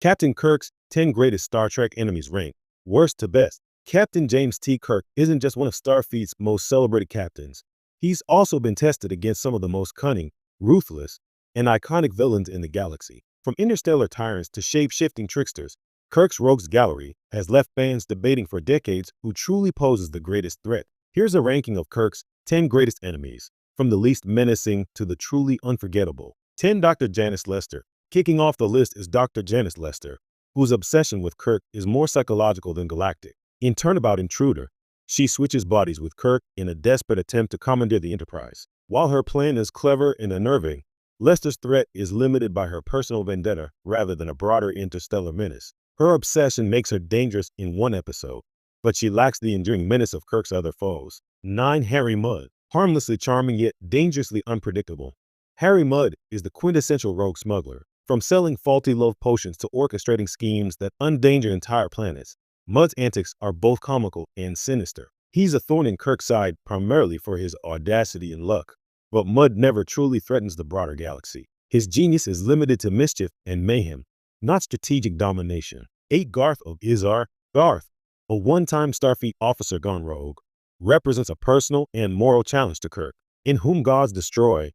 Captain Kirk's 10 greatest Star Trek enemies rank, worst to best. Captain James T. Kirk isn't just one of Starfleet's most celebrated captains. He's also been tested against some of the most cunning, ruthless, and iconic villains in the galaxy. From interstellar tyrants to shape-shifting tricksters, Kirk's rogues gallery has left fans debating for decades who truly poses the greatest threat. Here's a ranking of Kirk's 10 greatest enemies, from the least menacing to the truly unforgettable. 10. Dr. Janice Lester. Kicking off the list is Dr. Janice Lester, whose obsession with Kirk is more psychological than galactic. In Turnabout Intruder, she switches bodies with Kirk in a desperate attempt to commandeer the Enterprise. While her plan is clever and unnerving, Lester's threat is limited by her personal vendetta rather than a broader interstellar menace. Her obsession makes her dangerous in one episode, but she lacks the enduring menace of Kirk's other foes. 9. Harry Mudd. Harmlessly charming yet dangerously unpredictable, Harry Mudd is the quintessential rogue smuggler. From selling faulty love potions to orchestrating schemes that endanger entire planets, Mudd's antics are both comical and sinister. He's a thorn in Kirk's side primarily for his audacity and luck, but Mudd never truly threatens the broader galaxy. His genius is limited to mischief and mayhem, not strategic domination. 8. Garth of Izar. Garth, a one-time Starfleet officer gone rogue, represents a personal and moral challenge to Kirk. In Whom Gods Destroy,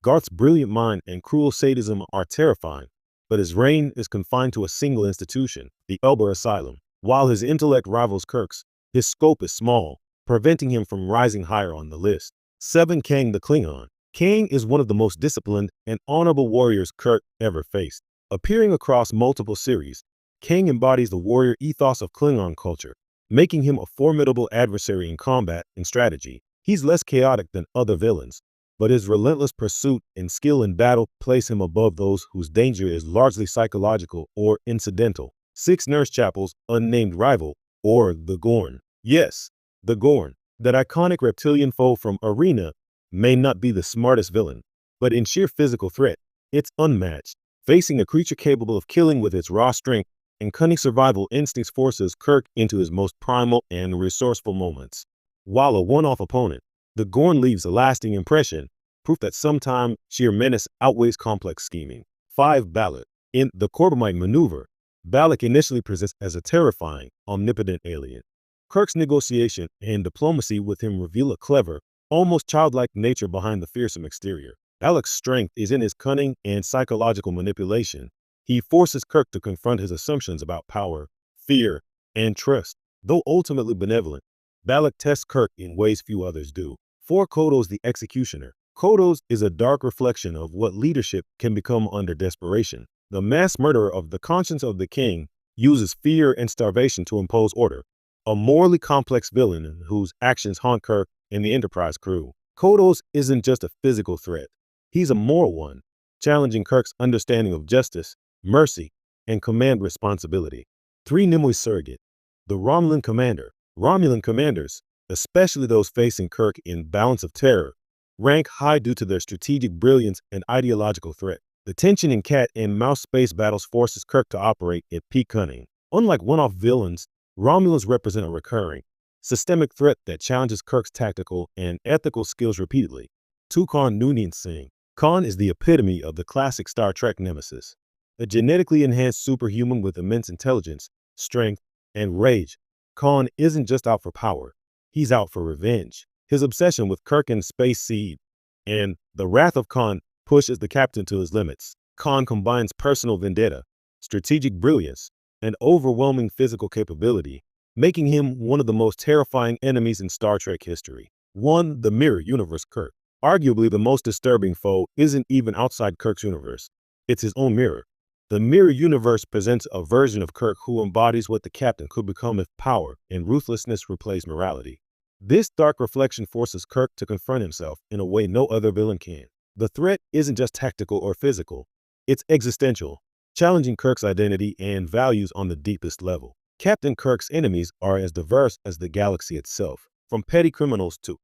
Garth's brilliant mind and cruel sadism are terrifying, but his reign is confined to a single institution, the Elber Asylum. While his intellect rivals Kirk's, his scope is small, preventing him from rising higher on the list. 7. Kang the Klingon. Kang is one of the most disciplined and honorable warriors Kirk ever faced. Appearing across multiple series, Kang embodies the warrior ethos of Klingon culture, making him a formidable adversary in combat and strategy. He's less chaotic than other villains, but his relentless pursuit and skill in battle place him above those whose danger is largely psychological or incidental. 6. Nurse Chapel's unnamed rival, or the Gorn. Yes, the Gorn, that iconic reptilian foe from Arena, may not be the smartest villain, but in sheer physical threat, it's unmatched. Facing a creature capable of killing with its raw strength and cunning survival instincts forces Kirk into his most primal and resourceful moments. While a one-off opponent, the Gorn leaves a lasting impression, proof that sometimes sheer menace outweighs complex scheming. 5. Balak. In The Corbomite Maneuver, Balak initially presents as a terrifying, omnipotent alien. Kirk's negotiation and diplomacy with him reveal a clever, almost childlike nature behind the fearsome exterior. Balak's strength is in his cunning and psychological manipulation. He forces Kirk to confront his assumptions about power, fear, and trust. Though ultimately benevolent, Balak tests Kirk in ways few others do. 4. Kodos the Executioner. Kodos is a dark reflection of what leadership can become under desperation. The mass murderer of the conscience of the king uses fear and starvation to impose order, a morally complex villain whose actions haunt Kirk and the Enterprise crew. Kodos isn't just a physical threat. He's a moral one, challenging Kirk's understanding of justice, mercy, and command responsibility. 3. Nimoy Surrogate. The Romulan Commander. Romulan commanders, especially those facing Kirk in Balance of Terror, rank high due to their strategic brilliance and ideological threat. The tension in cat and mouse space battles forces Kirk to operate at peak cunning. Unlike one-off villains, Romulans represent a recurring, systemic threat that challenges Kirk's tactical and ethical skills repeatedly. 2. Khan Noonien Singh. Khan is the epitome of the classic Star Trek nemesis, a genetically enhanced superhuman with immense intelligence, strength, and rage. Khan isn't just out for power. He's out for revenge. His obsession with Kirk and Space Seed and the Wrath of Khan pushes the captain to his limits. Khan combines personal vendetta, strategic brilliance, and overwhelming physical capability, making him one of the most terrifying enemies in Star Trek history. 1. The Mirror Universe Kirk. Arguably the most disturbing foe isn't even outside Kirk's universe. It's his own mirror. The Mirror Universe presents a version of Kirk who embodies what the captain could become if power and ruthlessness replace morality. This dark reflection forces Kirk to confront himself in a way no other villain can. The threat isn't just tactical or physical. It's existential, challenging Kirk's identity and values on the deepest level. Captain Kirk's enemies are as diverse as the galaxy itself, from petty criminals to